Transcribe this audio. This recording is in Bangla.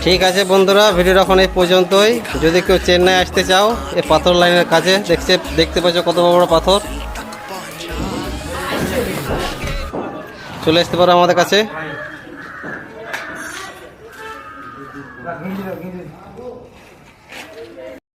ঠিক আছে বন্ধুরা, ভিডিওটা এখন এই পর্যন্তই। যদি কেউ চেন্নাই আসতে চাও, এই পাথর লাইনের কাছে দেখতে পাচ্ছ কত বড় বড় পাথর, চলে আসতে পারো আমাদের কাছে।